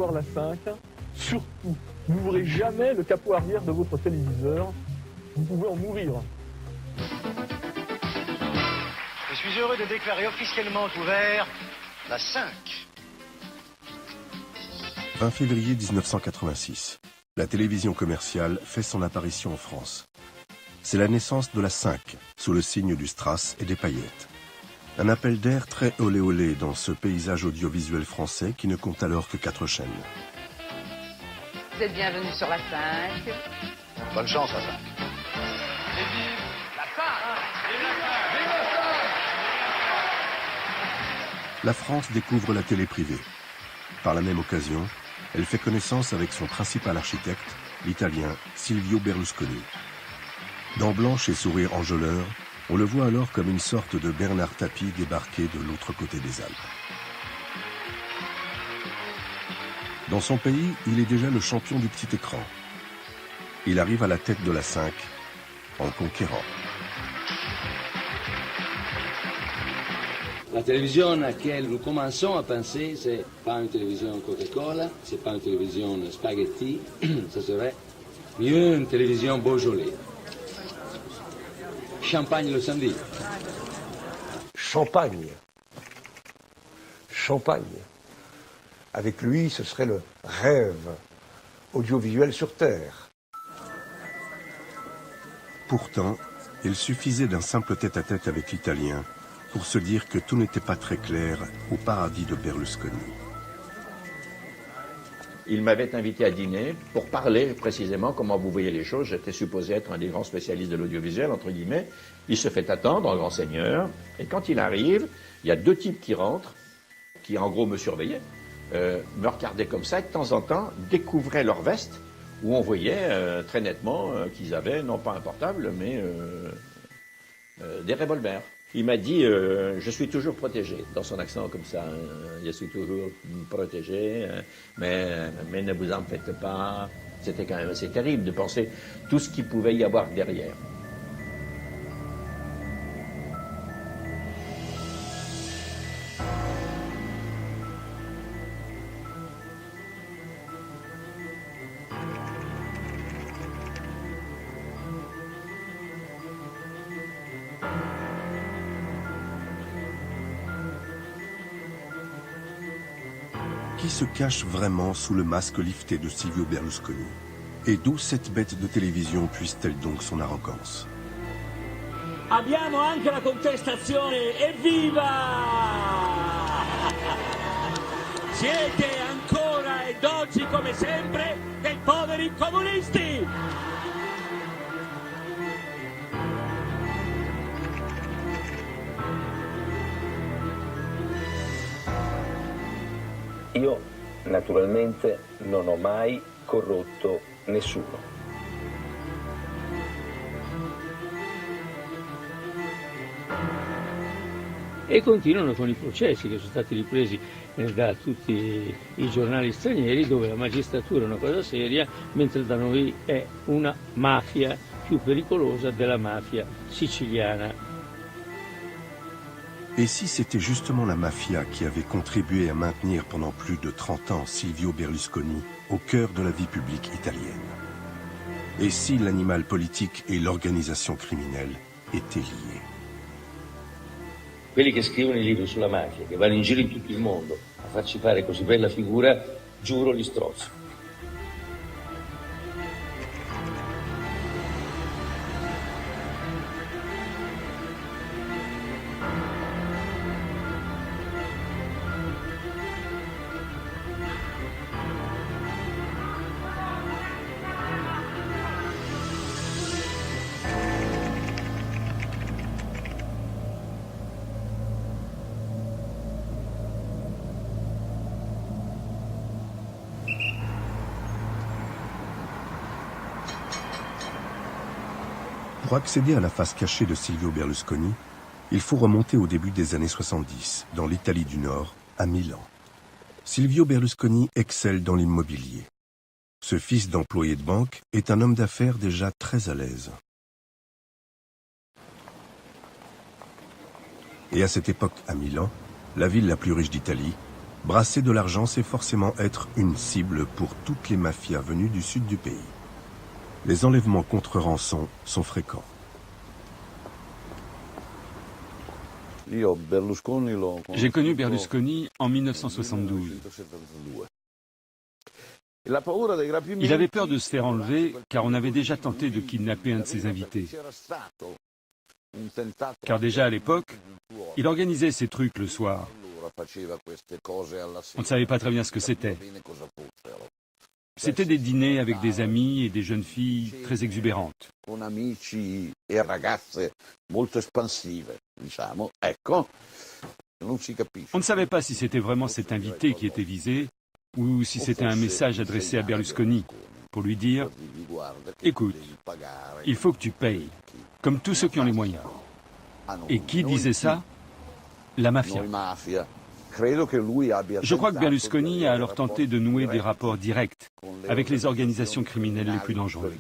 voir la 5, surtout, n'ouvrez jamais le capot arrière de votre téléviseur. Vous pouvez en mourir. Je suis heureux de déclarer officiellement ouvert la 5. 20 février 1986. La télévision commerciale fait son apparition en France. C'est la naissance de la 5, sous le signe du strass et des paillettes. Un appel d'air très olé olé dans ce paysage audiovisuel français qui ne compte alors que 4 chaînes. Vous êtes bienvenue sur la 5. Bonne chance, la 5. La France découvre la télé privée. Par la même occasion, elle fait connaissance avec son principal architecte, l'italien Silvio Berlusconi. Dents blanches et sourire enjôleur, on le voit alors comme une sorte de Bernard Tapie débarqué de l'autre côté des Alpes. Dans son pays, il est déjà le champion du petit écran. Il arrive à la tête de la 5 en conquérant. La télévision à laquelle nous commençons à penser, c'est pas une télévision Coca-Cola, c'est pas une télévision spaghetti, ça serait mieux une télévision Beaujolais. Champagne le samedi. Champagne. Champagne. Avec lui, ce serait le rêve audiovisuel sur Terre. Pourtant, il suffisait d'un simple tête-à-tête avec l'Italien pour se dire que tout n'était pas très clair au paradis de Berlusconi. Il m'avait invité à dîner pour parler précisément comment vous voyez les choses. J'étais supposé être un des grands spécialistes de l'audiovisuel, entre guillemets. Il se fait attendre, un grand seigneur, et quand il arrive, il y a 2 types qui rentrent, qui en gros me surveillaient, me regardaient comme ça, et de temps en temps découvraient leur veste, où on voyait très nettement qu'ils avaient, non pas un portable, mais des revolvers. Il m'a dit, je suis toujours protégé, dans son accent comme ça, je suis toujours protégé, mais ne vous en faites pas. C'était quand même assez terrible de penser tout ce qu'il pouvait y avoir derrière. Qui se cache vraiment sous le masque lifté de Silvio Berlusconi? Et d'où cette bête de télévision puise-t-elle donc son arrogance? Abbiamo anche la contestazione, evviva! Siete ancora ed oggi come sempre dei poveri comunisti! Io naturalmente non ho mai corrotto nessuno. E continuano con i processi che sono stati ripresi da tutti i giornali stranieri, dove la magistratura è una cosa seria, mentre da noi è una mafia più pericolosa della mafia siciliana. Et si c'était justement la mafia qui avait contribué à maintenir pendant plus de 30 ans Silvio Berlusconi au cœur de la vie publique italienne? Et si l'animal politique et l'organisation criminelle étaient liés? Quelli che scrivono i libri sulla mafia, che vanno in giro in tutto il mondo a farci fare così bella figura, giuro li strozzo. Pour accéder à la face cachée de Silvio Berlusconi, il faut remonter au début des années 70, dans l'Italie du Nord, à Milan. Silvio Berlusconi excelle dans l'immobilier. Ce fils d'employé de banque est un homme d'affaires déjà très à l'aise. Et à cette époque, à Milan, la ville la plus riche d'Italie, Brasser de l'argent, c'est forcément être une cible pour toutes les mafias venues du sud du pays. Les enlèvements contre rançon sont fréquents. J'ai connu Berlusconi en 1972. Il avait peur de se faire enlever car on avait déjà tenté de kidnapper un de ses invités. Car déjà à l'époque, il organisait ces trucs le soir. On ne savait pas très bien ce que c'était. C'était des dîners avec des amis et des jeunes filles très exubérantes. On ne savait pas si c'était vraiment cet invité qui était visé ou si c'était un message adressé à Berlusconi pour lui dire « Écoute, il faut que tu payes, comme tous ceux qui ont les moyens. » Et qui disait ça? La mafia. Je crois que Berlusconi a alors tenté de nouer des rapports directs avec les organisations criminelles les plus dangereuses.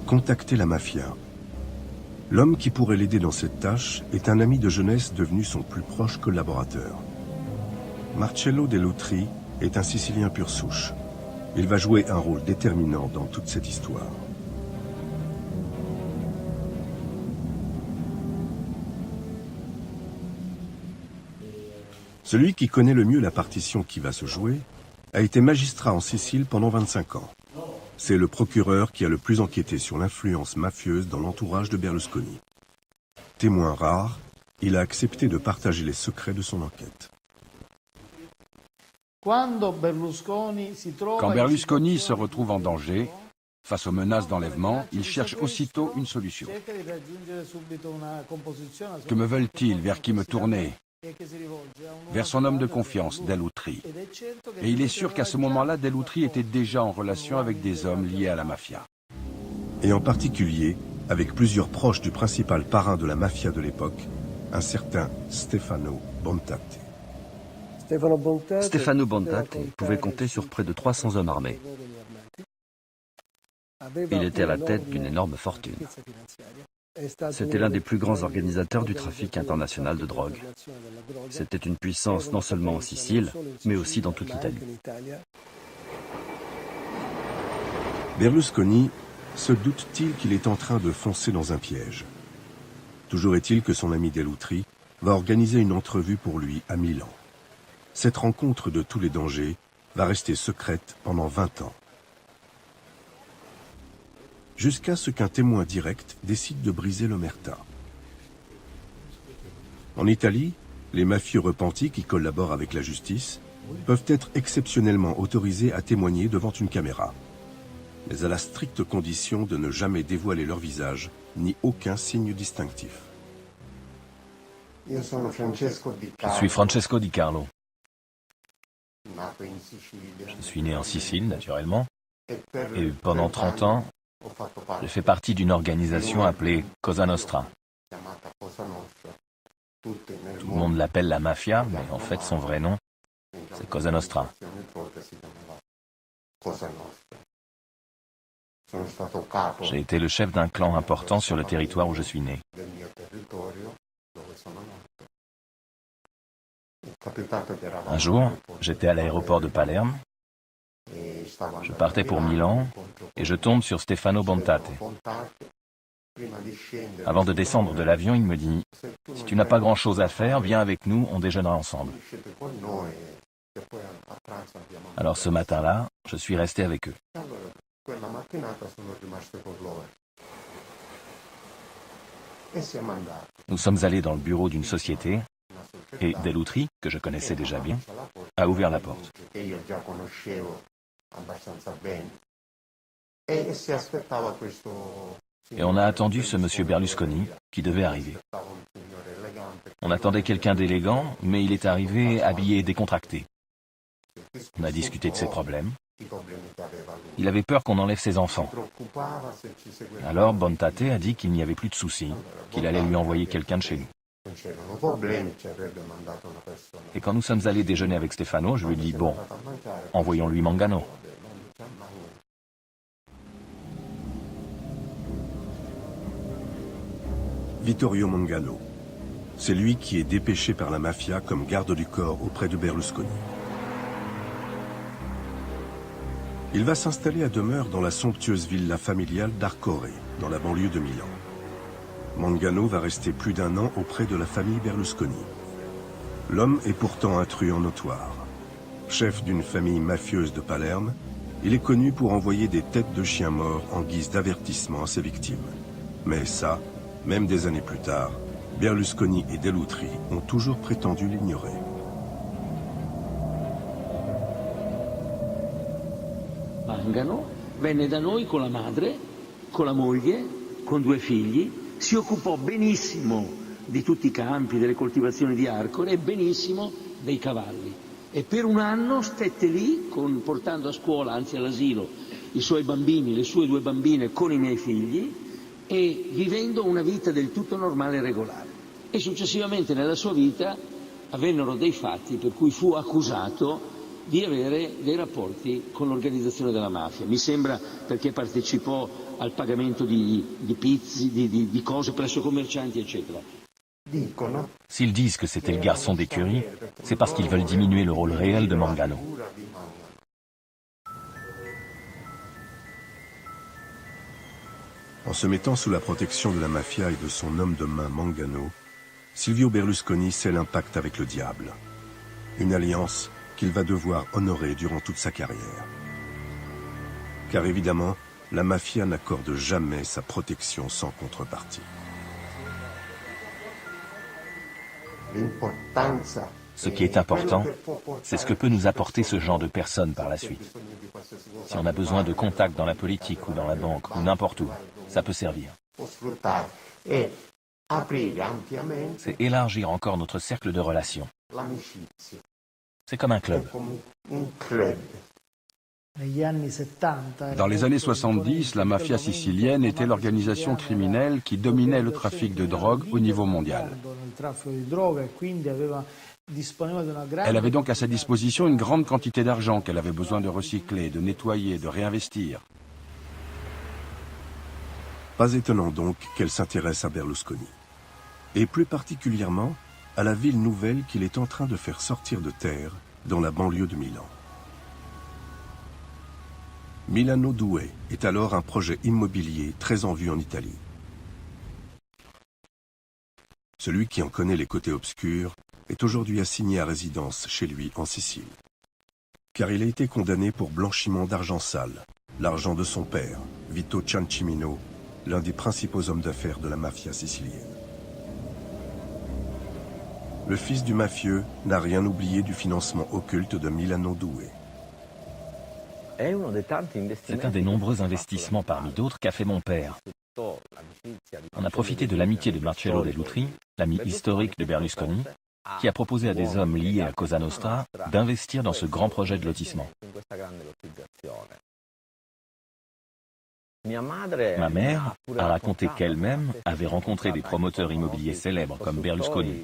Contacter la mafia. L'homme qui pourrait l'aider dans cette tâche est un ami de jeunesse devenu son plus proche collaborateur. Marcello Dell'Utri est un Sicilien pur souche. Il va jouer un rôle déterminant dans toute cette histoire. Celui qui connaît le mieux la partition qui va se jouer a été magistrat en Sicile pendant 25 ans. C'est le procureur qui a le plus enquêté sur l'influence mafieuse dans l'entourage de Berlusconi. Témoin rare, il a accepté de partager les secrets de son enquête. Quand Berlusconi se retrouve en danger, face aux menaces d'enlèvement, il cherche aussitôt une solution. Que me veulent-ils? Vers qui me tourner? Vers son homme de confiance, Dell'Utri. Et il est sûr qu'à ce moment-là, Dell'Utri était déjà en relation avec des hommes liés à la mafia. Et en particulier avec plusieurs proches du principal parrain de la mafia de l'époque, un certain Stefano Bontate. Stefano Bontate pouvait compter sur près de 300 hommes armés. Il était à la tête d'une énorme fortune. C'était l'un des plus grands organisateurs du trafic international de drogue. C'était une puissance non seulement en Sicile, mais aussi dans toute l'Italie. Berlusconi se doute-t-il qu'il est en train de foncer dans un piège? Toujours est-il que son ami Dell'Utri va organiser une entrevue pour lui à Milan. Cette rencontre de tous les dangers va rester secrète pendant 20 ans. Jusqu'à ce qu'un témoin direct décide de briser l'omerta. En Italie, les mafieux repentis qui collaborent avec la justice peuvent être exceptionnellement autorisés à témoigner devant une caméra, mais à la stricte condition de ne jamais dévoiler leur visage ni aucun signe distinctif. Je suis Francesco Di Carlo. Je suis né en Sicile, naturellement, et pendant 30 ans, j'ai fait partie d'une organisation appelée Cosa Nostra. Tout le monde l'appelle la mafia, mais en fait son vrai nom, c'est Cosa Nostra. J'ai été le chef d'un clan important sur le territoire où je suis né. Un jour, j'étais à l'aéroport de Palerme. Je partais pour Milan et je tombe sur Stefano Bontate. Avant de descendre de l'avion, il me dit « Si tu n'as pas grand-chose à faire, viens avec nous, on déjeunera ensemble. » Alors ce matin-là, je suis resté avec eux. Nous sommes allés dans le bureau d'une société et Dell'Utri, que je connaissais déjà bien, a ouvert la porte. Et on a attendu ce monsieur Berlusconi qui devait arriver. On attendait quelqu'un d'élégant, mais il est arrivé habillé et décontracté. On a discuté de ses problèmes. Il avait peur qu'on enlève ses enfants. Alors Bontate a dit qu'il n'y avait plus de soucis, qu'il allait lui envoyer quelqu'un de chez lui. Et quand nous sommes allés déjeuner avec Stefano, je lui ai dit « Bon, envoyons-lui Mangano ». Vittorio Mangano. C'est lui qui est dépêché par la mafia comme garde du corps auprès de Berlusconi. Il va s'installer à demeure dans la somptueuse villa familiale d'Arcore, dans la banlieue de Milan. Mangano va rester plus d'1 an auprès de la famille Berlusconi. L'homme est pourtant un truand notoire. Chef d'une famille mafieuse de Palerme, il est connu pour envoyer des têtes de chiens morts en guise d'avertissement à ses victimes. Mais ça, même des années plus tard, Berlusconi et Dell'Utri ont toujours prétendu l'ignorer. Mangano venne da noi con la madre, con la moglie, con 2 figli, si occupò benissimo di tutti i campi, delle coltivazioni di Arcore e benissimo dei cavalli. E per 1 anno stette lì, portando a scuola, anzi all'asilo, i suoi bambini, le sue 2 bambine con i miei figli e vivendo una vita del tutto normale e regolare. E successivamente nella sua vita avvennero dei fatti per cui fu accusato di avere dei rapporti con l'organizzazione della mafia. Mi sembra perché partecipò al pagamento di pizzi, di cose presso commercianti, eccetera. S'ils disent que c'était le garçon d'écurie, c'est parce qu'ils veulent diminuer le rôle réel de Mangano. En se mettant sous la protection de la mafia et de son homme de main Mangano, Silvio Berlusconi scelle un pacte avec le diable. Une alliance qu'il va devoir honorer durant toute sa carrière. Car évidemment, la mafia n'accorde jamais sa protection sans contrepartie. Ce qui est important, c'est ce que peut nous apporter ce genre de personnes par la suite. Si on a besoin de contacts dans la politique ou dans la banque ou n'importe où, ça peut servir. C'est élargir encore notre cercle de relations. C'est comme un club. Dans les années 70, la mafia sicilienne était l'organisation criminelle qui dominait le trafic de drogue au niveau mondial. Elle avait donc à sa disposition une grande quantité d'argent qu'elle avait besoin de recycler, de nettoyer, de réinvestir. Pas étonnant donc qu'elle s'intéresse à Berlusconi. Et plus particulièrement à la ville nouvelle qu'il est en train de faire sortir de terre dans la banlieue de Milan. Milano 2 est alors un projet immobilier très en vue en Italie. Celui qui en connaît les côtés obscurs est aujourd'hui assigné à résidence chez lui en Sicile. Car il a été condamné pour blanchiment d'argent sale, l'argent de son père, Vito Ciancimino, l'un des principaux hommes d'affaires de la mafia sicilienne. Le fils du mafieux n'a rien oublié du financement occulte de Milano 2. C'est un des nombreux investissements parmi d'autres qu'a fait mon père. On a profité de l'amitié de Marcello Dell'Utri, l'ami historique de Berlusconi, qui a proposé à des hommes liés à Cosa Nostra d'investir dans ce grand projet de lotissement. Ma mère a raconté qu'elle-même avait rencontré des promoteurs immobiliers célèbres comme Berlusconi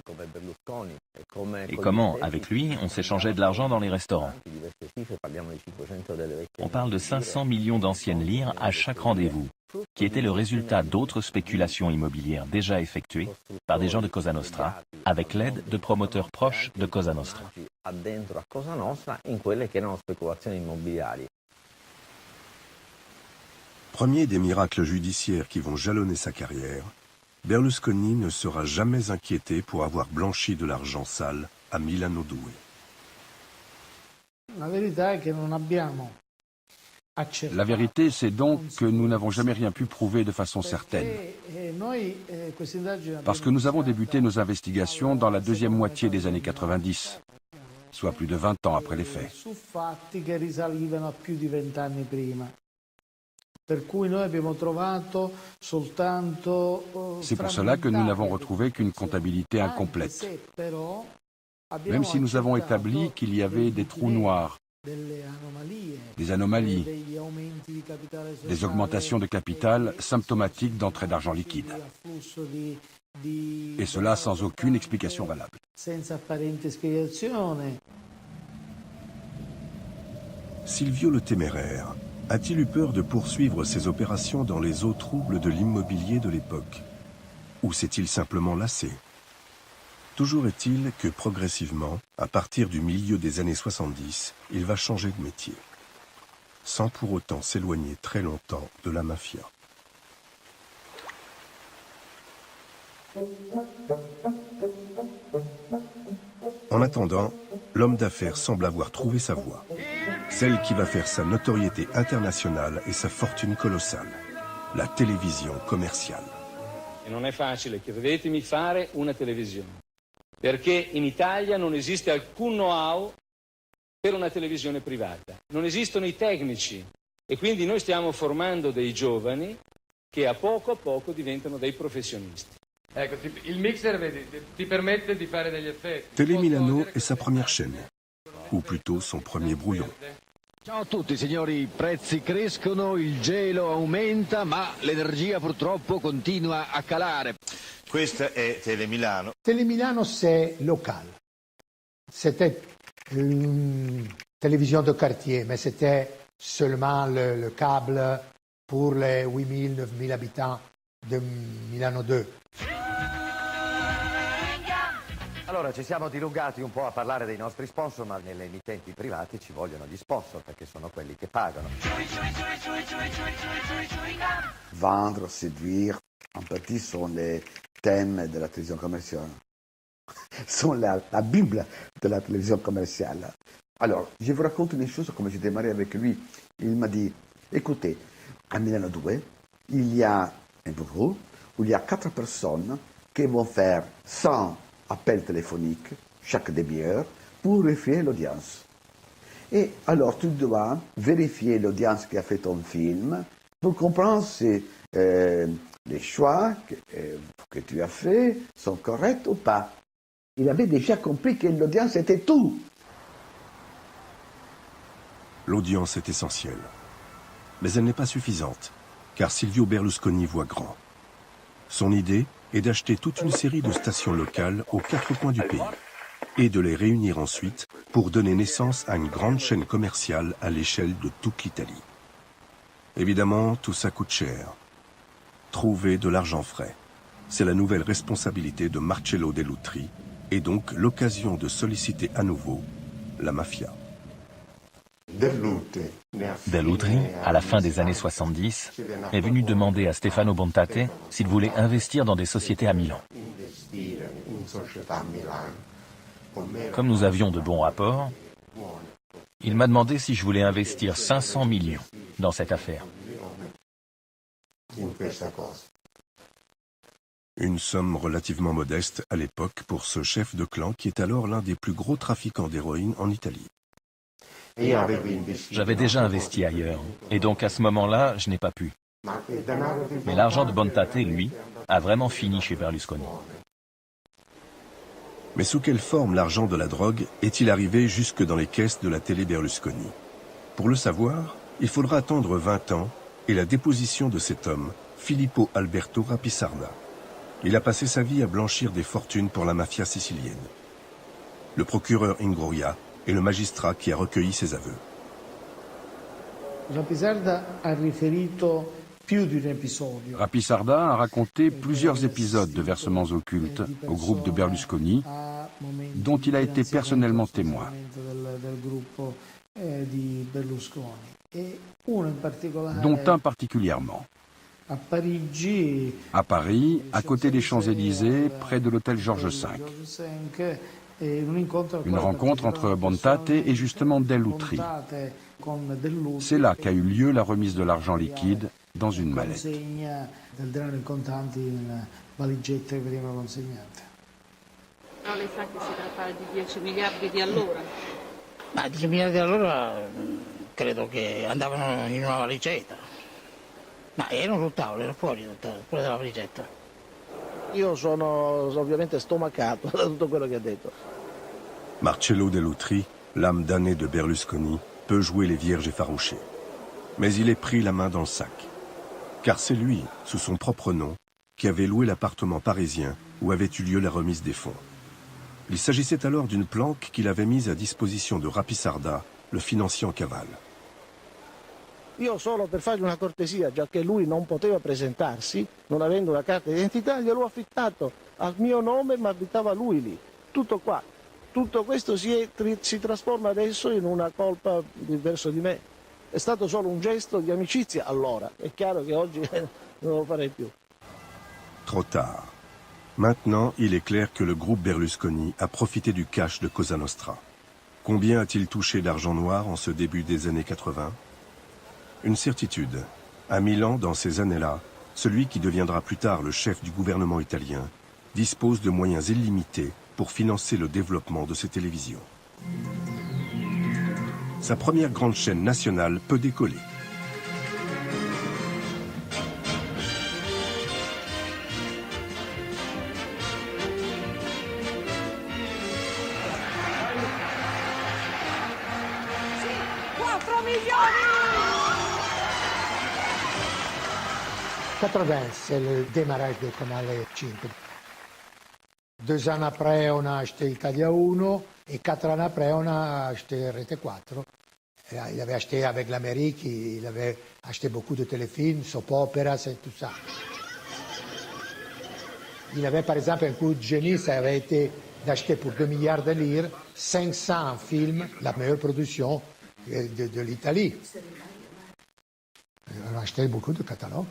et comment, avec lui, on s'échangeait de l'argent dans les restaurants. On parle de 500 millions d'anciennes lire à chaque rendez-vous, qui était le résultat d'autres spéculations immobilières déjà effectuées par des gens de Cosa Nostra, avec l'aide de promoteurs proches de Cosa Nostra. Premier des miracles judiciaires qui vont jalonner sa carrière, Berlusconi ne sera jamais inquiété pour avoir blanchi de l'argent sale à Milano 2. La vérité, c'est donc que nous n'avons jamais rien pu prouver de façon certaine. Parce que nous avons débuté nos investigations dans la deuxième moitié des années 90, soit plus de 20 ans après les faits. C'est pour cela que nous n'avons retrouvé qu'une comptabilité incomplète. Même si nous avons établi qu'il y avait des trous noirs, des anomalies, des augmentations de capital symptomatiques d'entrée d'argent liquide. Et cela sans aucune explication valable. Silvio le Téméraire a-t-il eu peur de poursuivre ses opérations dans les eaux troubles de l'immobilier de l'époque? Ou s'est-il simplement lassé? Toujours est-il que progressivement, à partir du milieu des années 70, il va changer de métier, sans pour autant s'éloigner très longtemps de la mafia. En attendant, l'homme d'affaires semble avoir trouvé sa voie, celle qui va faire sa notoriété internationale et sa fortune colossale, la télévision commerciale. E non è facile, credetemi, fare una televisione, perché in Italia non esiste alcun know-how per una televisione privata, non esistono i tecnici e quindi noi stiamo formando dei giovani che a poco diventano dei professionisti. Ecco, il mixer, vedi, ti permette di fare degli effetti. Télé Milano est sa première chaîne, ou plutôt son premier brouillon. Ciao a tutti signori, i prezzi crescono, il gelo aumenta, ma l'energia purtroppo continua a calare. Questa è Télé Milano. Télé Milano, c'est local. C'était une télévision de quartier, mais c'était seulement le câble pour les 8000, 9000 habitants de Milano 2. Allora, ci siamo dilungati un po' a parlare dei nostri sponsor, ma nelle emittenti private ci vogliono gli sponsor, perché sono quelli che pagano. Vendre, séduire, en partie sont les thèmes de la télévision commerciale. Sont la Bible de la télévision commerciale. Alors, je vous raconte une chose, comme j'ai démarré avec lui. Il m'a dit, écoutez, à Milano 2, il y a un bureau où il y a 4 personnes qui vont faire 100 appels téléphoniques chaque demi-heure pour vérifier l'audience. Et alors tu dois vérifier l'audience qui a fait ton film pour comprendre si les choix que tu as faits sont corrects ou pas. Il avait déjà compris que l'audience était tout. L'audience est essentielle. Mais elle n'est pas suffisante, car Silvio Berlusconi voit grand. Son idée est d'acheter toute une série de stations locales aux 4 coins du pays et de les réunir ensuite pour donner naissance à une grande chaîne commerciale à l'échelle de toute l'Italie. Évidemment, tout ça coûte cher. Trouver de l'argent frais, c'est la nouvelle responsabilité de Marcello Dell'Utri et donc l'occasion de solliciter à nouveau la mafia. Dell'Utri, à la fin des années 70, est venu demander à Stefano Bontate s'il voulait investir dans des sociétés à Milan. Comme nous avions de bons rapports, il m'a demandé si je voulais investir 500 millions dans cette affaire. Une somme relativement modeste à l'époque pour ce chef de clan qui est alors l'un des plus gros trafiquants d'héroïne en Italie. J'avais déjà investi ailleurs, et donc à ce moment-là, je n'ai pas pu. Mais l'argent de Bontate, lui, a vraiment fini chez Berlusconi. Mais sous quelle forme l'argent de la drogue est-il arrivé jusque dans les caisses de la télé Berlusconi? Pour le savoir, il faudra attendre 20 ans et la déposition de cet homme, Filippo Alberto Rapisarda. Il a passé sa vie à blanchir des fortunes pour la mafia sicilienne. Le procureur Ingroia et le magistrat qui a recueilli ses aveux. Rapisarda a riferito più di un episodio. Rapisarda a raconté plusieurs épisodes de versements occultes au groupe de Berlusconi, dont il a été personnellement témoin. Dont un particulièrement. À Paris, à côté des Champs-Élysées, près de l'hôtel Georges V. Une rencontre entre Bontate et justement Dell'Utri. C'est là qu'a eu lieu la remise de l'argent liquide dans une mallette. No, lei sa che si trattava di 10 miliardi di allora? Ma 10 miliardi di allora credo che andavano in una valigetta. Ma erano sul tavolo, erano fuori dalla valigetta. Io sono ovviamente stomacato da tutto quello che ha detto. Marcello Dell'Utri, l'âme damnée de Berlusconi, peut jouer les vierges effarouchées. Mais il est pris la main dans le sac. Car c'est lui, sous son propre nom, qui avait loué l'appartement parisien où avait eu lieu la remise des fonds. Il s'agissait alors d'une planque qu'il avait mise à disposition de Rapisarda, le financier en cavale. Io solo per fargli una cortesia, già che lui non poteva presentarsi, non avendo una carta d'identità, gliel'ho affittato a mio nome, ma abitava lui lì. Tutto qua. Tutto questo si trasforma adesso in una colpa verso di me. È stato solo un gesto di amicizia allora. È chiaro che oggi non lo farei più. Trop tard. Maintenant, il est clair que le groupe Berlusconi a profité du cash de Cosa Nostra. Combien a-t-il touché d'argent noir en ce début des années 80? Une certitude. À Milan, dans ces années-là, celui qui deviendra plus tard le chef du gouvernement italien dispose de moyens illimités pour financer le développement de ses télévisions. Sa première grande chaîne nationale peut décoller. En 80, c'est le démarrage du canal 5. 2 ans après, on a acheté Italia 1 et 4 ans après, on a acheté Rete 4. Il avait acheté avec l'Amérique, il avait acheté beaucoup de téléfilms, soap opera, c'est tout ça. Il avait par exemple un coup de génie, ça avait été d'acheter pour 2 milliards de lire 500 films, la meilleure production de l'Italie. On a acheté beaucoup de catalogues.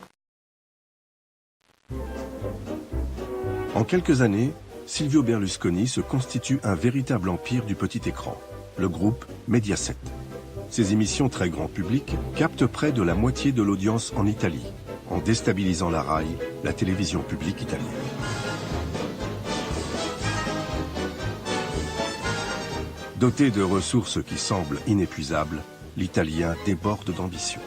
En quelques années, Silvio Berlusconi se constitue un véritable empire du petit écran, le groupe Mediaset. Ses émissions très grand public captent près de la moitié de l'audience en Italie, en déstabilisant la RAI, la télévision publique italienne. Doté de ressources qui semblent inépuisables, l'Italien déborde d'ambition.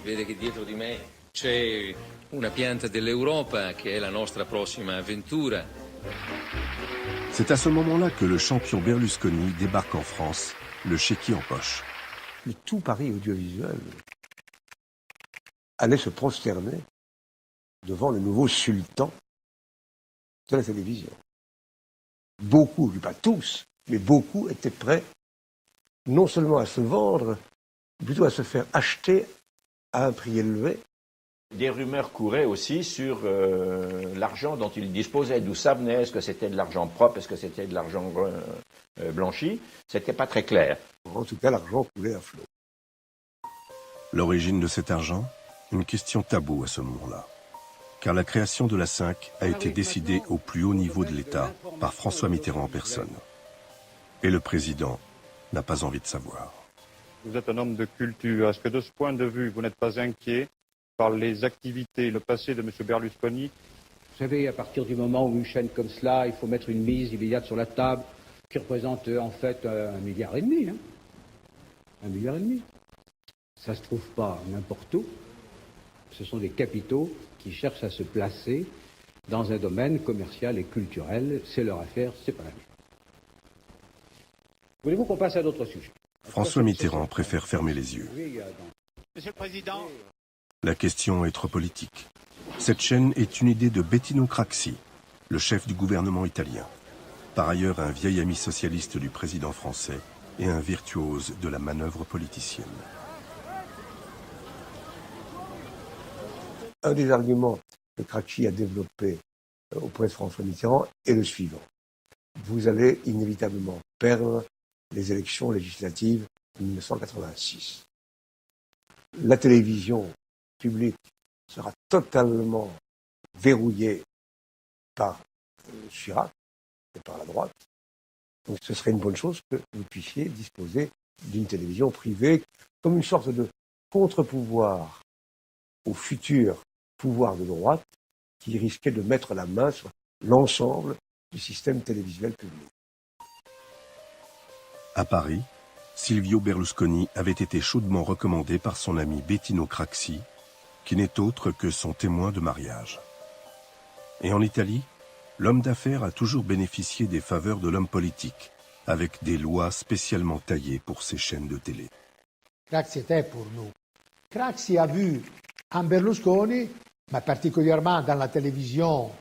Vede che dietro di me c'è una pianta dell'Europa che è la nostra prossima avventura. C'est à ce moment-là que le champion Berlusconi débarque en France, le chéquier en poche. Mais tout Paris audiovisuel allait se prosterner devant le nouveau sultan de la télévision. Beaucoup, je dis pas tous, mais beaucoup étaient prêts non seulement à se vendre, mais plutôt à se faire acheter à un prix élevé. Des rumeurs couraient aussi sur l'argent dont il disposait, d'où ça venait, est-ce que c'était de l'argent propre, est-ce que c'était de l'argent blanchi, c'était pas très clair. En tout cas, l'argent coulait à flot. L'origine de cet argent, une question taboue à ce moment-là. Car la création de la 5 a été décidée au plus haut niveau de l'État par François Mitterrand en personne. Et le président n'a pas envie de savoir. Vous êtes un homme de culture. Est-ce que de ce point de vue, vous n'êtes pas inquiet par les activités, le passé de M. Berlusconi? Vous savez, à partir du moment où une chaîne comme cela, il faut mettre une mise immédiate sur la table, qui représente en fait 1,5 milliard. Hein. 1,5 milliard. Ça ne se trouve pas n'importe où. Ce sont des capitaux qui cherchent à se placer dans un domaine commercial et culturel. C'est leur affaire, c'est pas la mienne. Voulez-vous qu'on passe à d'autres sujets? François Mitterrand préfère fermer les yeux. Monsieur le Président. La question est trop politique. Cette chaîne est une idée de Bettino Craxi, le chef du gouvernement italien. Par ailleurs, un vieil ami socialiste du président français et un virtuose de la manœuvre politicienne. Un des arguments que Craxi a développé auprès de François Mitterrand est le suivant. Vous allez inévitablement perdre les élections législatives de 1986. La télévision publique sera totalement verrouillée par Chirac et par la droite. Donc ce serait une bonne chose que vous puissiez disposer d'une télévision privée comme une sorte de contre-pouvoir au futur pouvoir de droite qui risquait de mettre la main sur l'ensemble du système télévisuel public. À Paris, Silvio Berlusconi avait été chaudement recommandé par son ami Bettino Craxi, qui n'est autre que son témoin de mariage. Et en Italie, l'homme d'affaires a toujours bénéficié des faveurs de l'homme politique, avec des lois spécialement taillées pour ses chaînes de télé. Craxi était pour nous. Craxi a vu en Berlusconi, mais particulièrement dans la télévision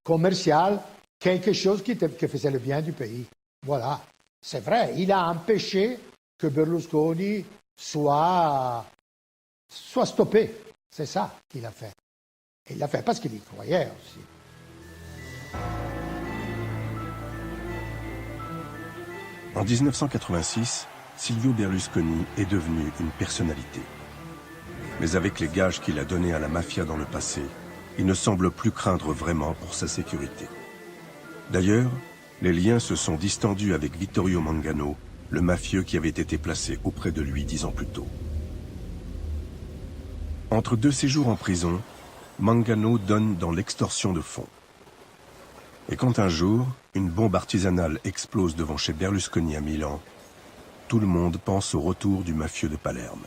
commerciale, quelque chose qui faisait le bien du pays. Voilà, c'est vrai, il a empêché que Berlusconi soit stoppé. C'est ça qu'il a fait. Et il l'a fait parce qu'il y croyait aussi. En 1986, Silvio Berlusconi est devenu une personnalité. Mais avec les gages qu'il a donnés à la mafia dans le passé, il ne semble plus craindre vraiment pour sa sécurité. D'ailleurs, les liens se sont distendus avec Vittorio Mangano, le mafieux qui avait été placé auprès de lui 10 ans plus tôt. Entre 2 séjours en prison, Mangano donne dans l'extorsion de fonds. Et quand un jour, une bombe artisanale explose devant chez Berlusconi à Milan, tout le monde pense au retour du mafieux de Palerme.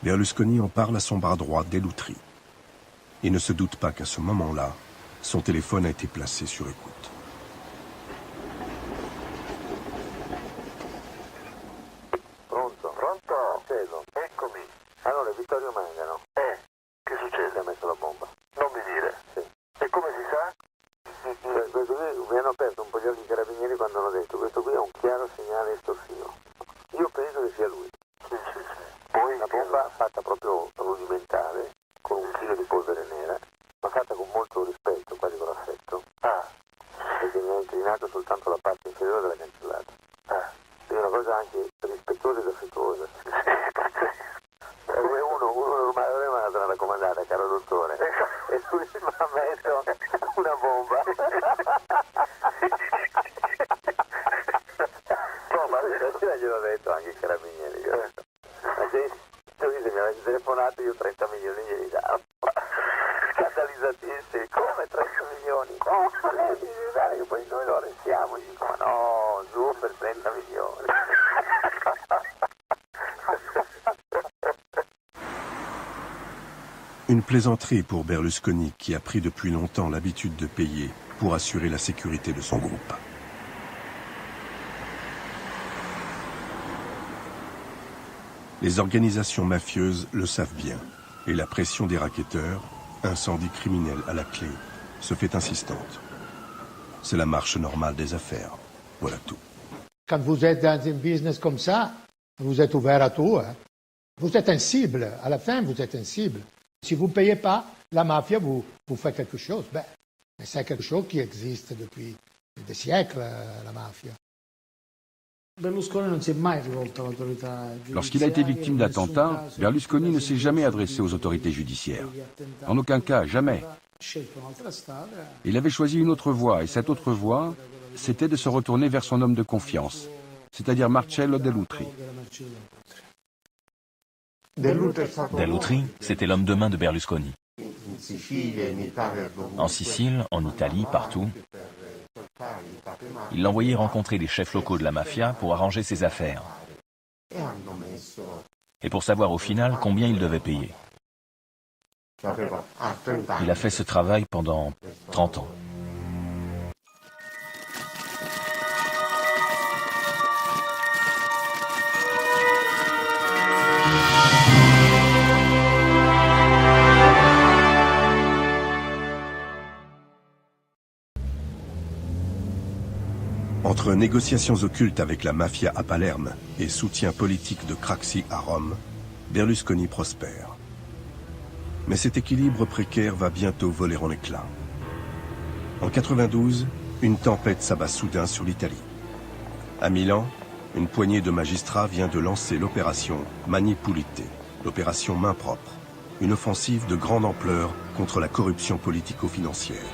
Berlusconi en parle à son bras droit, Dell'Utri. Il ne se doute pas qu'à ce moment-là, son téléphone a été placé sur écoute. Pronto? Pronto? Acceso. Eccomi. Allora, Vittorio Mangano. Che succede? Ha messo la bomba. Non mi dire. Sì. E come si sa? Questo qui mi hanno aperto un po' gli occhi i carabinieri quando hanno detto questo qui è un chiaro segnale estorsivo. Io penso che sia lui. Sì. Poi una bomba fatta proprio rudimentale, con 1 chilo di polvere nera, ma fatta con molto rispetto, quasi con affetto. Perché mi ha inclinato soltanto la parte inferiore della cancellata. È una cosa anche rispettosa ed affettuosa. Come uno normale aveva una raccomandata, caro dottore. E lui mi ha messo una bomba. Ma gliel'ho detto anche i carabinieri. Ma se mi avessi telefonato io 30 milioni glieli davo. Scandalizzatissimi, come 30 milioni? Che poi noi lo arrestiamo, gli dico, ma no, giù per 30 milioni. Une plaisanterie pour Berlusconi qui a pris depuis longtemps l'habitude de payer pour assurer la sécurité de son groupe. Les organisations mafieuses le savent bien et la pression des racketteurs, incendie criminel à la clé, se fait insistante. C'est la marche normale des affaires. Voilà tout. Quand vous êtes dans un business comme ça, vous êtes ouvert à tout. Hein. Vous êtes un cible. À la fin, vous êtes un cible. Si vous ne payez pas, la mafia vous fait quelque chose. Ben, c'est quelque chose qui existe depuis des siècles, la mafia. Lorsqu'il a été victime d'attentats, Berlusconi ne s'est jamais adressé aux autorités judiciaires. En aucun cas, jamais. Il avait choisi une autre voie, et cette autre voie, c'était de se retourner vers son homme de confiance, c'est-à-dire Marcello Dell'Utri. Dell'Utri, c'était l'homme de main de Berlusconi. En Sicile, en Italie, partout, il l'envoyait rencontrer les chefs locaux de la mafia pour arranger ses affaires. Et pour savoir au final combien il devait payer. Il a fait ce travail pendant 30 ans. Entre négociations occultes avec la mafia à Palerme et soutien politique de Craxi à Rome, Berlusconi prospère. Mais cet équilibre précaire va bientôt voler en éclats. En 92, une tempête s'abat soudain sur l'Italie. À Milan, une poignée de magistrats vient de lancer l'opération Mani Pulite, l'opération main propre, une offensive de grande ampleur contre la corruption politico-financière.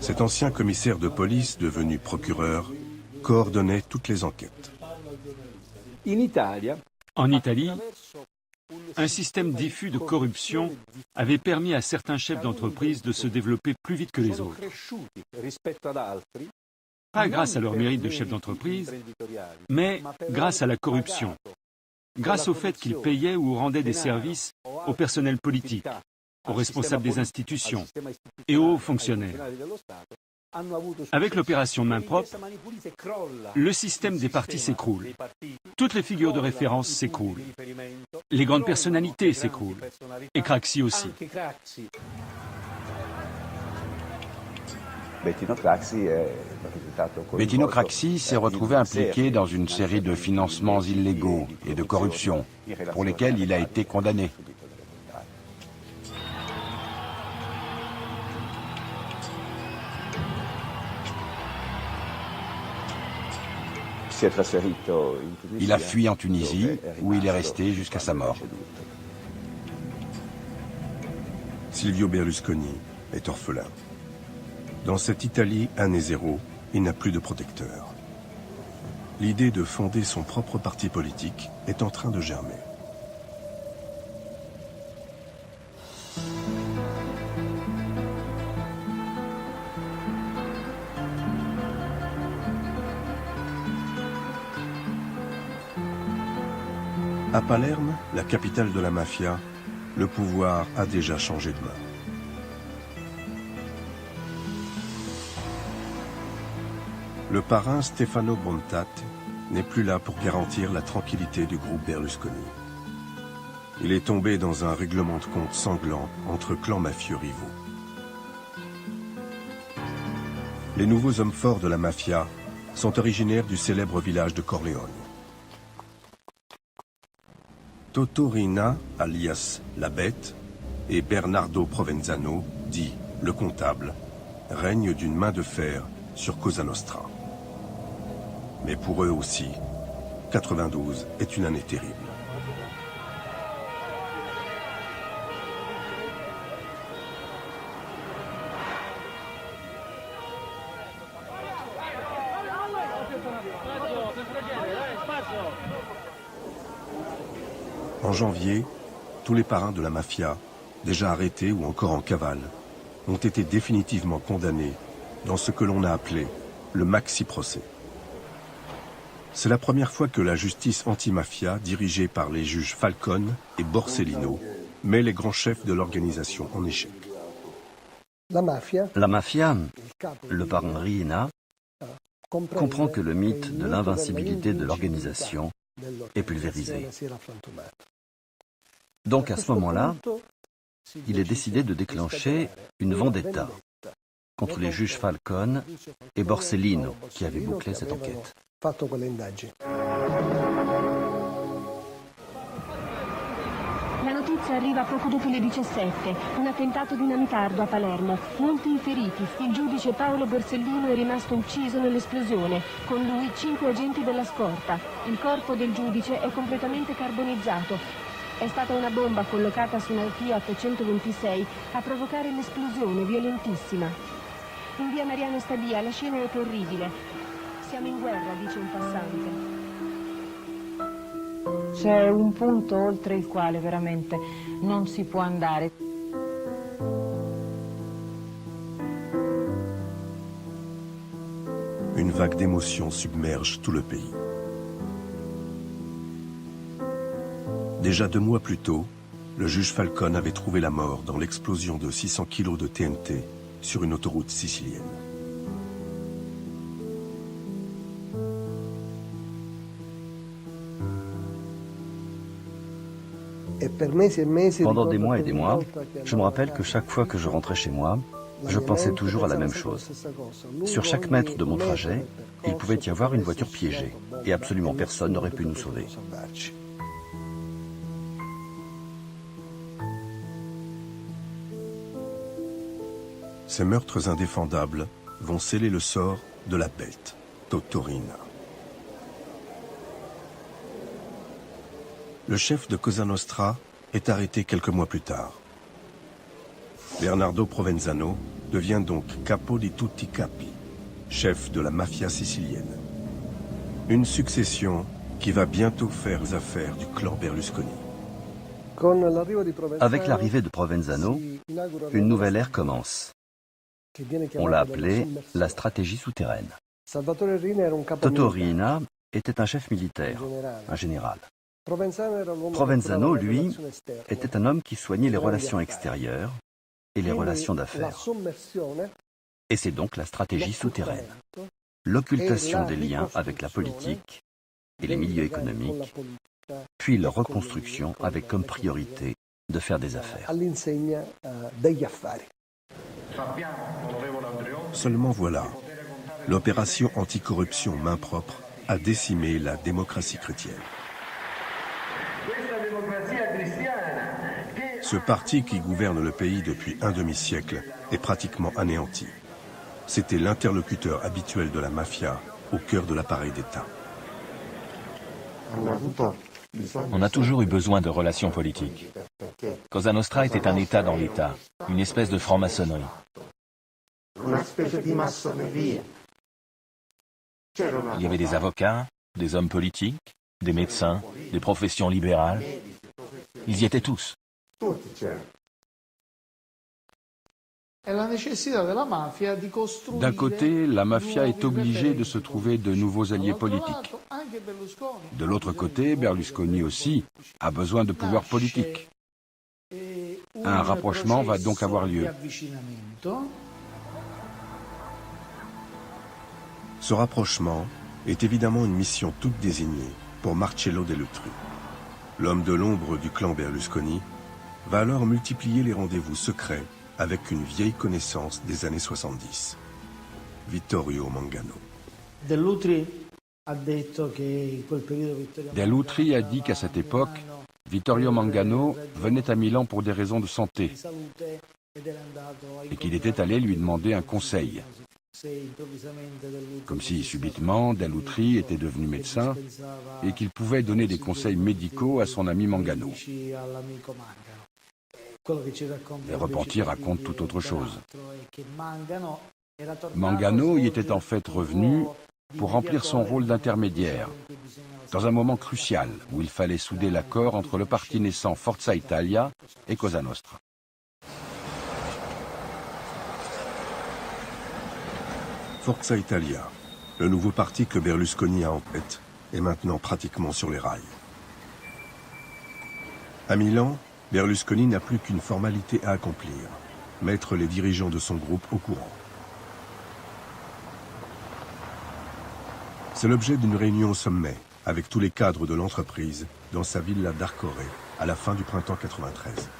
Cet ancien commissaire de police, devenu procureur, coordonnait toutes les enquêtes. En Italie, un système diffus de corruption avait permis à certains chefs d'entreprise de se développer plus vite que les autres. Pas grâce à leur mérite de chef d'entreprise, mais grâce à la corruption. Grâce au fait qu'ils payaient ou rendaient des services au personnel politique, aux responsables des institutions et aux hauts fonctionnaires. Avec l'opération main propre, le système des partis s'écroule. Toutes les figures de référence s'écroulent. Les grandes personnalités s'écroulent. Et Craxi aussi. Bettino Craxi s'est retrouvé impliqué dans une série de financements illégaux et de corruption, pour lesquels il a été condamné. Il a fui en Tunisie, où il est resté jusqu'à sa mort. Silvio Berlusconi est orphelin. Dans cette Italie année zéro, il n'a plus de protecteur. L'idée de fonder son propre parti politique est en train de germer. À Palerme, la capitale de la mafia, le pouvoir a déjà changé de main. Le parrain Stefano Bontate n'est plus là pour garantir la tranquillité du groupe Berlusconi. Il est tombé dans un règlement de compte sanglant entre clans mafieux rivaux. Les nouveaux hommes forts de la mafia sont originaires du célèbre village de Corleone. Toto Riina, alias La Bête, et Bernardo Provenzano, dit le comptable, règnent d'une main de fer sur Cosa Nostra. Mais pour eux aussi, 92 est une année terrible. En janvier, tous les parrains de la mafia, déjà arrêtés ou encore en cavale, ont été définitivement condamnés dans ce que l'on a appelé le maxi-procès. C'est la première fois que la justice anti-mafia, dirigée par les juges Falcone et Borsellino, met les grands chefs de l'organisation en échec. La mafia, le parrain Riina, comprend que le mythe de l'invincibilité de l'organisation est pulvérisé. Donc à ce moment-là, il est décidé de déclencher une vendetta contre les juges Falcone et Borsellino qui avaient bouclé cette enquête. La notizia arriva poco dopo le 17. Un attentato dinamitardo a Palermo. Molti i feriti. Il giudice Paolo Borsellino è rimasto ucciso nell'esplosione. Con lui 5 agenti della scorta. Il corpo del giudice è completamente carbonizzato. È stata una bomba collocata su una Fiat 126 a provocare l'esplosione violentissima. In via Mariano Stadia la scena è terribile. Siamo in guerra, dice un passante. C'è un punto oltre il quale veramente non si può andare. Une vague d'émotions submerge tout le pays. Déjà 2 mois plus tôt, le juge Falcone avait trouvé la mort dans l'explosion de 600 kilos de TNT sur une autoroute sicilienne. Pendant des mois et des mois, je me rappelle que chaque fois que je rentrais chez moi, je pensais toujours à la même chose. Sur chaque mètre de mon trajet, il pouvait y avoir une voiture piégée, et absolument personne n'aurait pu nous sauver. Ces meurtres indéfendables vont sceller le sort de la bête, Toto Riina. Le chef de Cosa Nostra est arrêté quelques mois plus tard. Bernardo Provenzano devient donc capo di tutti i capi, chef de la mafia sicilienne. Une succession qui va bientôt faire les affaires du clan Berlusconi. Avec l'arrivée de Provenzano, une nouvelle ère commence. On l'a appelée la stratégie souterraine. Toto Riina était un chef militaire, un général. Provenzano, lui, était un homme qui soignait les relations extérieures et les relations d'affaires. Et c'est donc la stratégie souterraine, l'occultation des liens avec la politique et les milieux économiques, puis leur reconstruction avec comme priorité de faire des affaires. Sappiamo, onorevole Andreotti, Seulement voilà, l'opération anticorruption main propre a décimé la démocratie chrétienne. Ce parti qui gouverne le pays depuis un demi-siècle est pratiquement anéanti. C'était l'interlocuteur habituel de la mafia au cœur de l'appareil d'État. On a toujours eu besoin de relations politiques. Cosa Nostra était un État dans l'État, une espèce de franc-maçonnerie. Il y avait des avocats, des hommes politiques, des médecins, des professions libérales. Ils y étaient tous. D'un côté, la mafia est obligée de se trouver de nouveaux alliés politiques. De l'autre côté, Berlusconi aussi a besoin de pouvoir politique. Un rapprochement va donc avoir lieu. Ce rapprochement est évidemment une mission toute désignée pour Marcello Dell'Utri. L'homme de l'ombre du clan Berlusconi va alors multiplier les rendez-vous secrets avec une vieille connaissance des années 70, Vittorio Mangano. Dell'Utri a dit qu'à cette époque, Vittorio Mangano venait à Milan pour des raisons de santé et qu'il était allé lui demander un conseil. Comme si subitement Dell'Utri était devenu médecin et qu'il pouvait donner des conseils médicaux à son ami Mangano. Les repentis racontent tout autre chose. Mangano y était en fait revenu pour remplir son rôle d'intermédiaire, dans un moment crucial où il fallait souder l'accord entre le parti naissant Forza Italia et Cosa Nostra. Forza Italia, le nouveau parti que Berlusconi a en tête, est maintenant pratiquement sur les rails. À Milan, Berlusconi n'a plus qu'une formalité à accomplir, mettre les dirigeants de son groupe au courant. C'est l'objet d'une réunion au sommet, avec tous les cadres de l'entreprise, dans sa villa d'Arcore, à la fin du printemps 93.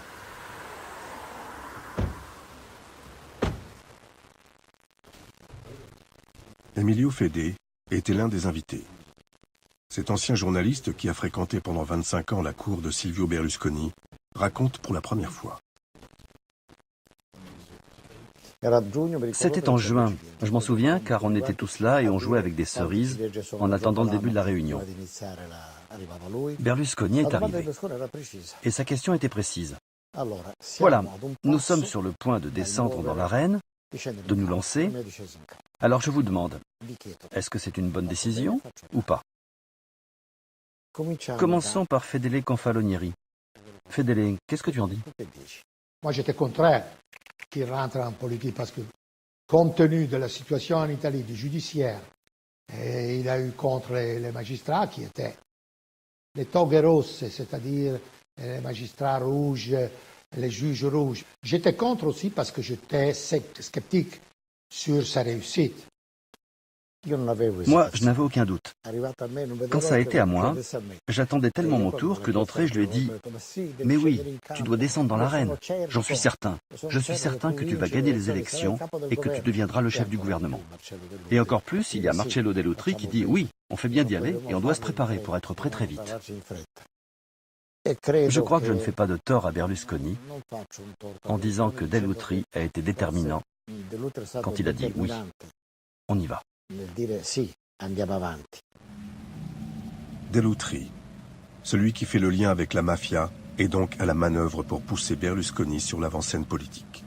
Emilio Fede était l'un des invités. Cet ancien journaliste qui a fréquenté pendant 25 ans la cour de Silvio Berlusconi raconte pour la première fois. C'était en juin. Je m'en souviens car on était tous là et on jouait avec des cerises en attendant le début de la réunion. Berlusconi est arrivé et sa question était précise. Voilà, nous sommes sur le point de descendre dans l'arène, de nous lancer. Alors je vous demande, est-ce que c'est une bonne décision ou pas? Commençons par Fedele Confalonieri. Fedele, qu'est-ce que tu en dis? Moi, j'étais contraire qu'il rentre en politique parce que, compte tenu de la situation en Italie, du judiciaire, et il a eu contre les magistrats qui étaient les toghe rosse, c'est-à-dire les magistrats rouges, les juges rouges. J'étais contre aussi parce que j'étais sceptique sur sa réussite. Moi, je n'avais aucun doute. Quand ça a été à moi, j'attendais tellement mon tour que d'entrée, je lui ai dit « Mais oui, tu dois descendre dans l'arène. J'en suis certain. Je suis certain que tu vas gagner les élections et que tu deviendras le chef du gouvernement. » Et encore plus, il y a Marcello Dell'Utri qui dit « Oui, on fait bien d'y aller et on doit se préparer pour être prêt très vite. » Je crois que je ne fais pas de tort à Berlusconi en disant que Dell'Utri a été déterminant quand il a dit « Oui, on y va. » Dell'Utri, celui qui fait le lien avec la mafia, est donc à la manœuvre pour pousser Berlusconi sur l'avant-scène politique.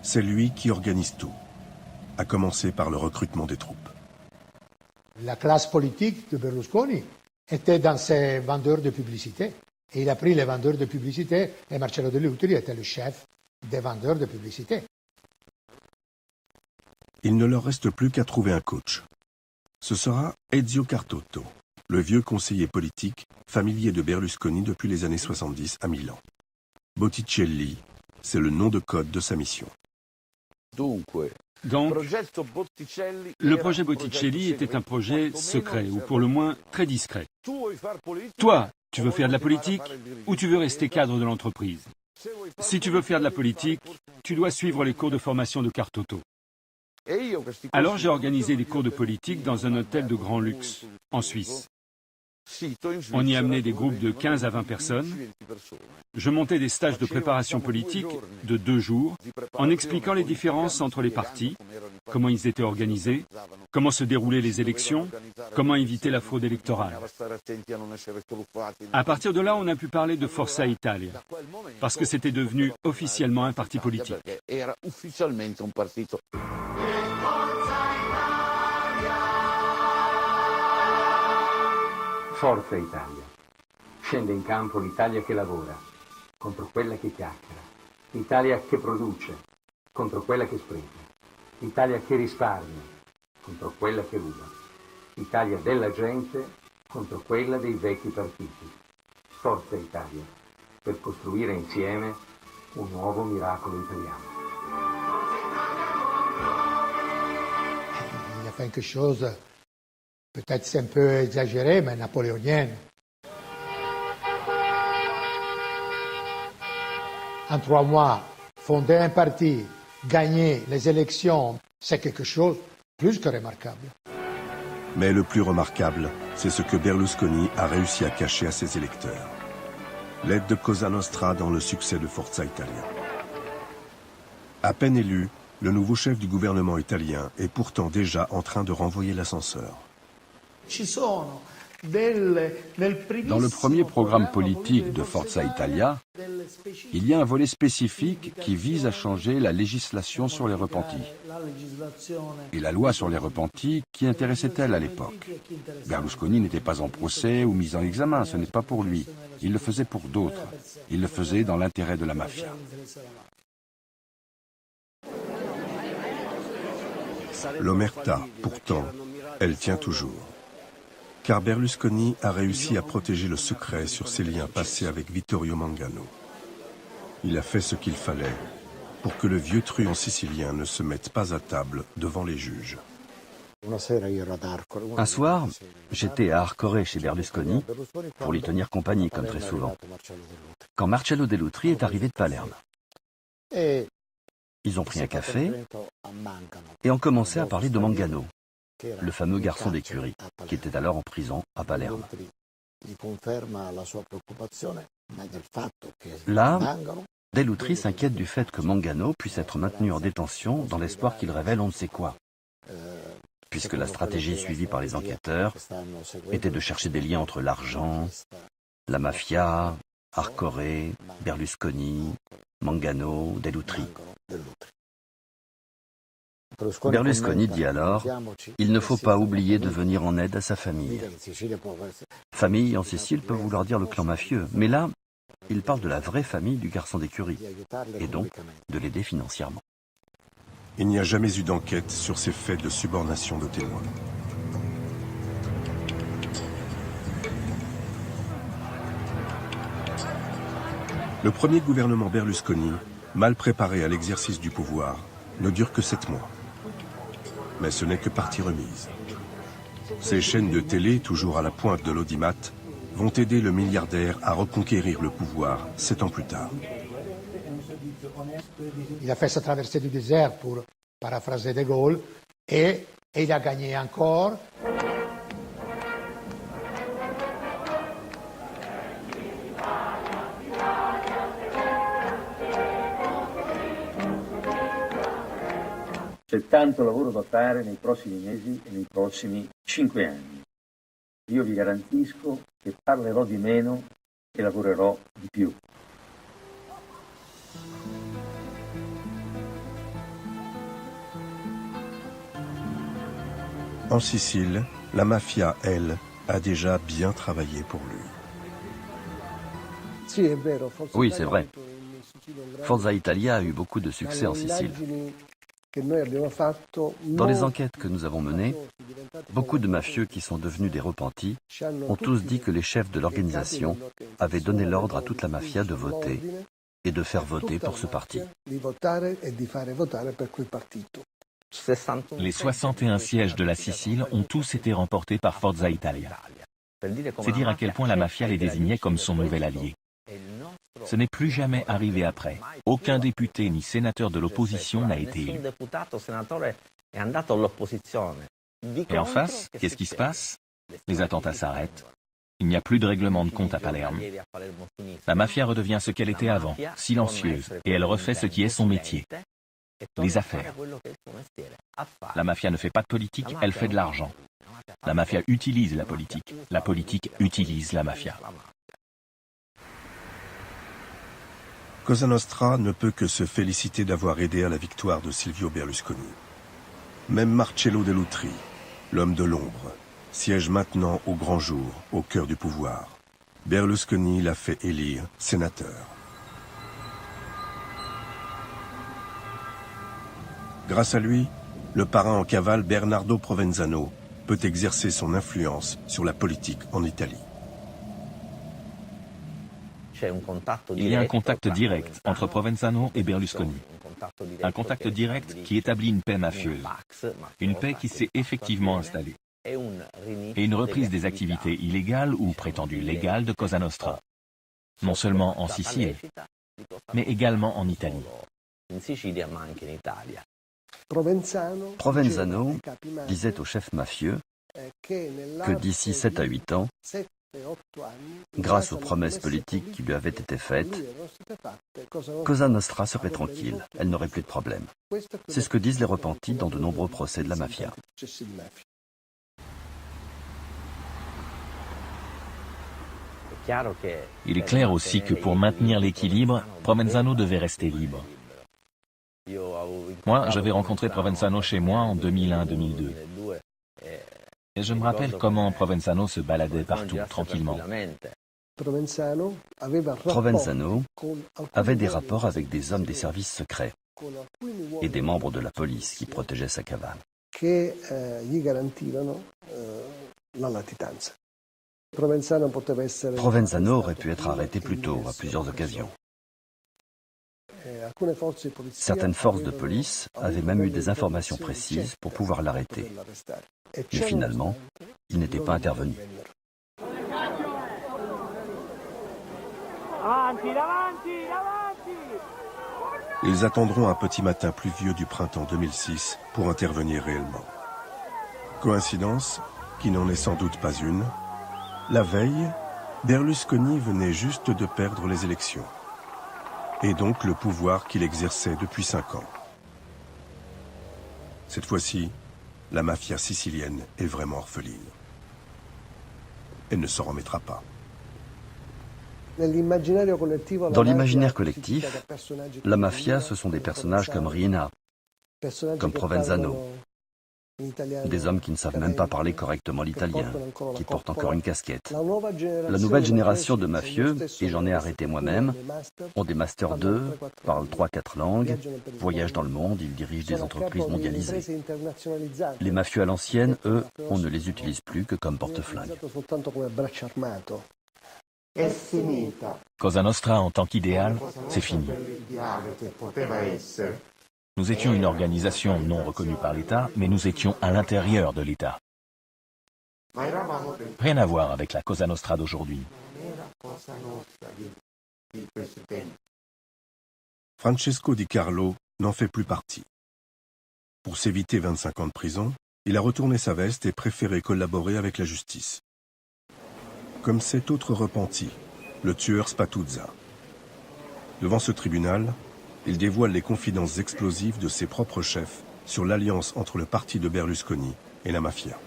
C'est lui qui organise tout, à commencer par le recrutement des troupes. La classe politique de Berlusconi était dans ses vendeurs de publicité. Et il a pris les vendeurs de publicité et Marcello Dell'Utri était le chef des vendeurs de publicité. Il ne leur reste plus qu'à trouver un coach. Ce sera Ezio Cartotto, le vieux conseiller politique, familier de Berlusconi depuis les années 70 à Milan. Botticelli, c'est le nom de code de sa mission. Donc, le projet Botticelli était un projet secret, ou pour le moins très discret. Toi, tu veux faire de la politique ou tu veux rester cadre de l'entreprise? Si tu veux faire de la politique, tu dois suivre les cours de formation de Cartotto. Alors j'ai organisé des cours de politique dans un hôtel de grand luxe, en Suisse. On y amenait des groupes de 15 à 20 personnes. Je montais des stages de préparation politique de 2 jours, en expliquant les différences entre les partis, comment ils étaient organisés, comment se déroulaient les élections, comment éviter la fraude électorale. À partir de là, on a pu parler de Forza Italia, parce que c'était devenu officiellement un parti politique. Forza Italia. Scende in campo l'Italia che lavora, contro quella che chiacchiera. L'Italia che produce, contro quella che spreca. L'Italia che risparmia, contro quella che ruba. L'Italia della gente, contro quella dei vecchi partiti. Forza Italia, per costruire insieme un nuovo miracolo italiano. Il a fait quelque chose, peut-être c'est un peu exagéré, mais napoléonienne. En 3 mois, fonder un parti, gagner les élections, c'est quelque chose plus que remarquable. Mais le plus remarquable, c'est ce que Berlusconi a réussi à cacher à ses électeurs. L'aide de Cosa Nostra dans le succès de Forza Italia. À peine élu, le nouveau chef du gouvernement italien est pourtant déjà en train de renvoyer l'ascenseur. Dans le premier programme politique de Forza Italia, il y a un volet spécifique qui vise à changer la législation sur les repentis. Et la loi sur les repentis, qui intéressait-elle à l'époque? Berlusconi n'était pas en procès ou mis en examen, ce n'est pas pour lui. Il le faisait pour d'autres. Il le faisait dans l'intérêt de la mafia. L'omerta, pourtant, elle tient toujours. Car Berlusconi a réussi à protéger le secret sur ses liens passés avec Vittorio Mangano. Il a fait ce qu'il fallait pour que le vieux truand sicilien ne se mette pas à table devant les juges. Un soir, j'étais à Arcore chez Berlusconi pour lui tenir compagnie, comme très souvent, quand Marcello Dell'Utri est arrivé de Palerme. Ils ont pris un café et ont commencé à parler de Mangano, le fameux garçon d'écurie, qui était alors en prison à Palerme. Là, Dell'Utri s'inquiète du fait que Mangano puisse être maintenu en détention dans l'espoir qu'il révèle on ne sait quoi, puisque la stratégie suivie par les enquêteurs était de chercher des liens entre l'argent, la mafia, Arcore, Berlusconi, Mangano, Dell'Utri. Berlusconi dit alors, il ne faut pas oublier de venir en aide à sa famille. Famille en Sicile peut vouloir dire le clan mafieux, mais là, il parle de la vraie famille du garçon d'écurie, et donc de l'aider financièrement. Il n'y a jamais eu d'enquête sur ces faits de subornation de témoins. Le premier gouvernement Berlusconi, mal préparé à l'exercice du pouvoir, ne dure que 7 mois. Mais ce n'est que partie remise. Ces chaînes de télé, toujours à la pointe de l'audimat, vont aider le milliardaire à reconquérir le pouvoir 7 ans plus tard. Il a fait sa traversée du désert pour paraphraser De Gaulle et il a gagné encore. C'è tanto lavoro da fare nei prossimi mesi e nei prossimi 5 anni. Io vi garantisco che parlerò di meno e lavorerò di più. En Sicile, la mafia, elle, a déjà bien travaillé pour lui. Oui, c'est vrai. Forza Italia a eu beaucoup de succès en Sicile. Dans les enquêtes que nous avons menées, beaucoup de mafieux qui sont devenus des repentis ont tous dit que les chefs de l'organisation avaient donné l'ordre à toute la mafia de voter et de faire voter pour ce parti. Les 61 sièges de la Sicile ont tous été remportés par Forza Italia. C'est dire à quel point la mafia les désignait comme son nouvel allié. Ce n'est plus jamais arrivé après. Aucun député ni sénateur de l'opposition n'a été élu. Et en face, qu'est-ce qui se passe? Les attentats s'arrêtent. Il n'y a plus de règlement de compte à Palerme. La mafia redevient ce qu'elle était avant, silencieuse, et elle refait ce qui est son métier. Les affaires. La mafia ne fait pas de politique, elle fait de l'argent. La mafia utilise la politique utilise la mafia. Cosa Nostra ne peut que se féliciter d'avoir aidé à la victoire de Silvio Berlusconi. Même Marcello Dell'Utri, l'homme de l'ombre, siège maintenant au grand jour, au cœur du pouvoir. Berlusconi l'a fait élire sénateur. Grâce à lui, le parrain en cavale Bernardo Provenzano peut exercer son influence sur la politique en Italie. Il y a un contact direct entre Provenzano et Berlusconi. Un contact direct qui établit une paix mafieuse. Une paix qui s'est effectivement installée. Et une reprise des activités illégales ou prétendues légales de Cosa Nostra. Non seulement en Sicile, mais également en Italie. Provenzano disait au chef mafieux que d'ici 7 à 8 ans, grâce aux promesses politiques qui lui avaient été faites, Cosa Nostra serait tranquille, elle n'aurait plus de problème. C'est ce que disent les repentis dans de nombreux procès de la mafia. Il est clair aussi que pour maintenir l'équilibre, Provenzano devait rester libre. Moi, j'avais rencontré Provenzano chez moi en 2001-2002. Et je me rappelle comment Provenzano se baladait partout, tranquillement. Provenzano avait des rapports avec des hommes des services secrets et des membres de la police qui protégeaient sa cavale. Provenzano aurait pu être arrêté plus tôt, à plusieurs occasions. Certaines forces de police avaient même eu des informations précises pour pouvoir l'arrêter. Mais finalement, il n'était pas intervenu. Ils attendront un petit matin pluvieux du printemps 2006 pour intervenir réellement. Coïncidence, qui n'en est sans doute pas une, la veille, Berlusconi venait juste de perdre les élections. Et donc le pouvoir qu'il exerçait depuis 5 ans. Cette fois-ci, la mafia sicilienne est vraiment orpheline. Elle ne s'en remettra pas. Dans l'imaginaire collectif, la mafia, ce sont des personnages comme Riina, comme Provenzano, des hommes qui ne savent même pas parler correctement l'italien, qui portent encore une casquette. La nouvelle génération de mafieux, et j'en ai arrêté moi-même, ont des masters 2, parlent 3-4 langues, voyagent dans le monde, ils dirigent des entreprises mondialisées. Les mafieux à l'ancienne, eux, on ne les utilise plus que comme porte-flingue. Cosa Nostra en tant qu'idéal, c'est fini. Nous étions une organisation non reconnue par l'État, mais nous étions à l'intérieur de l'État. Rien à voir avec la Cosa Nostra d'aujourd'hui. Francesco Di Carlo n'en fait plus partie. Pour s'éviter 25 ans de prison, il a retourné sa veste et préféré collaborer avec la justice. Comme cet autre repenti, le tueur Spatuzza. Devant ce tribunal, il dévoile les confidences explosives de ses propres chefs sur l'alliance entre le parti de Berlusconi et la mafia.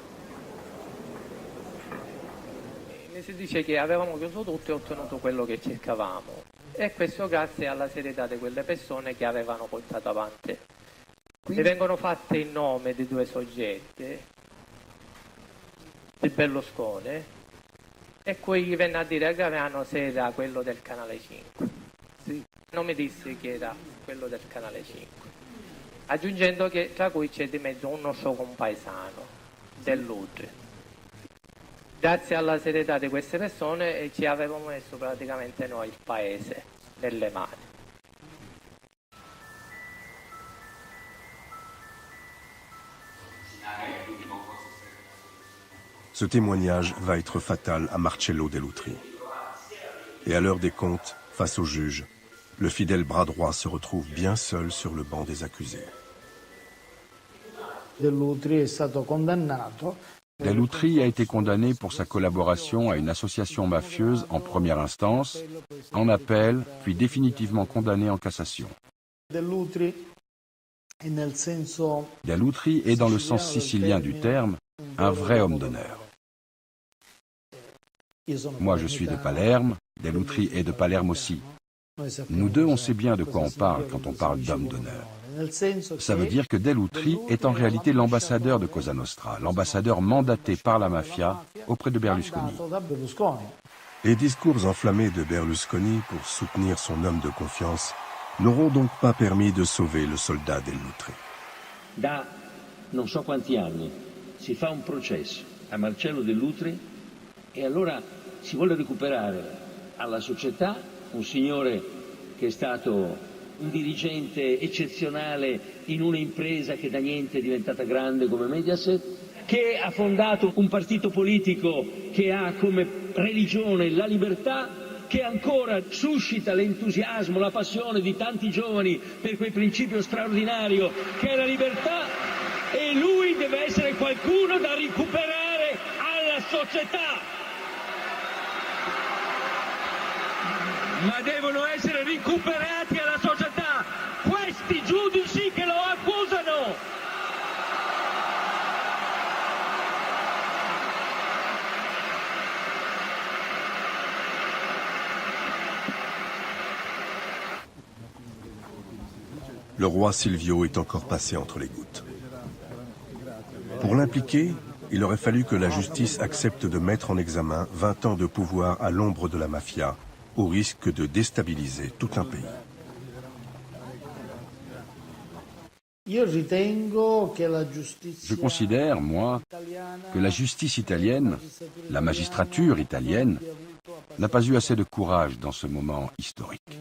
Mi si dice che avevamo chiuso tutto e ottenuto quello che cercavamo, e questo grazie alla serietà di quelle persone che avevano portato avanti. E vengono fatte in nome di 2 soggetti, di Berlusconi, e poi gli venne a dire a Gaviano se era quello del Canale 5. Sì. Non mi disse che era quello del Canale 5, aggiungendo che tra cui c'è di mezzo un nostro compaesano dell'Utri. Grazie alla serietà di queste persone ci avevamo messo praticamente noi il paese nelle mani. Ce témoignage va être fatal à Marcello Dell'Utri. Et à l'heure des comptes, face au juge, le fidèle bras droit se retrouve bien seul sur le banc des accusés. Dell'Utri a été condamné pour sa collaboration à une association mafieuse en première instance, en appel, puis définitivement condamné en cassation. Dell'Utri est, dans le sens sicilien du terme, un vrai homme d'honneur. Moi, je suis de Palerme, Dell'Utri est de Palerme aussi. Nous deux, on sait bien de quoi on parle quand on parle d'homme d'honneur. Ça veut dire que Dell'Utri est en réalité l'ambassadeur de Cosa Nostra, l'ambassadeur mandaté par la mafia auprès de Berlusconi. Les discours enflammés de Berlusconi pour soutenir son homme de confiance n'auront donc pas permis de sauver le soldat Dell'Utri. Da non so quanti anni si fa un processo a Marcello Dell'Utri e allora si vuole recuperare alla società un signore che è stato un dirigente eccezionale in un'impresa che da niente è diventata grande come Mediaset, che ha fondato un partito politico che ha come religione la libertà, che ancora suscita l'entusiasmo, la passione di tanti giovani per quel principio straordinario che è la libertà, e lui deve essere qualcuno da recuperare alla società. Ma devono essere recuperati alla società questi giudici che lo accusano. Le roi Silvio est encore passé entre les gouttes. Pour l'impliquer, il aurait fallu que la justice accepte de mettre en examen 20 ans de pouvoir à l'ombre de la mafia, au risque de déstabiliser tout un pays. Je considère, moi, que la justice italienne, la magistrature italienne, n'a pas eu assez de courage dans ce moment historique.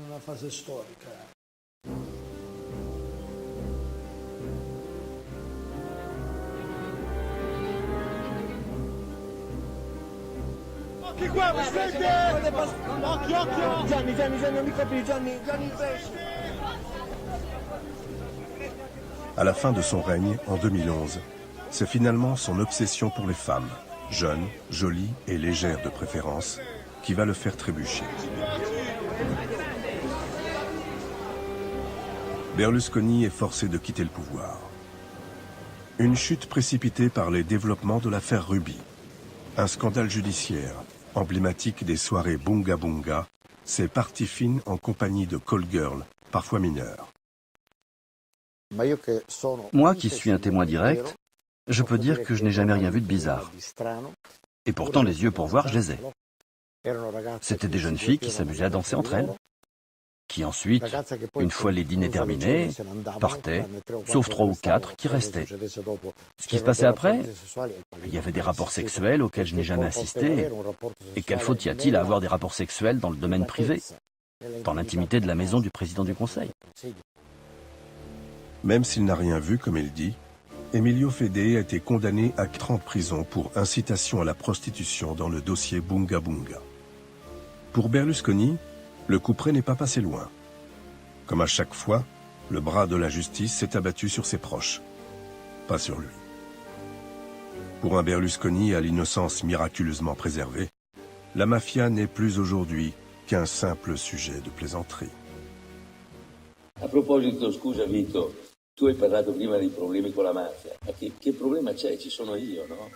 Occhi qua, Presidente! Occhio, occhio! Gianni, non mi colpire, Gianni il pesce! À la fin de son règne, en 2011, c'est finalement son obsession pour les femmes, jeunes, jolies et légères de préférence, qui va le faire trébucher. Berlusconi est forcé de quitter le pouvoir. Une chute précipitée par les développements de l'affaire Ruby. Un scandale judiciaire, emblématique des soirées Bunga Bunga, ses parties fines en compagnie de call girls, parfois mineures. Moi qui suis un témoin direct, je peux dire que je n'ai jamais rien vu de bizarre. Et pourtant, les yeux pour voir, je les ai. C'étaient des jeunes filles qui s'amusaient à danser entre elles, qui ensuite, une fois les dîners terminés, partaient, sauf 3 ou 4 qui restaient. Ce qui se passait après, il y avait des rapports sexuels auxquels je n'ai jamais assisté. Et quelle faute y a-t-il à avoir des rapports sexuels dans le domaine privé, dans l'intimité de la maison du président du Conseil? Même s'il n'a rien vu, comme il dit, Emilio Fede a été condamné à 4 ans de prison pour incitation à la prostitution dans le dossier Bunga Bunga. Pour Berlusconi, le couperet n'est pas passé loin. Comme à chaque fois, le bras de la justice s'est abattu sur ses proches, pas sur lui. Pour un Berlusconi à l'innocence miraculeusement préservée, la mafia n'est plus aujourd'hui qu'un simple sujet de plaisanterie. A proposito, scusa Vito, tu hai parlato prima dei problemi con la mafia. Ma che problema c'è? Ci sono io, no?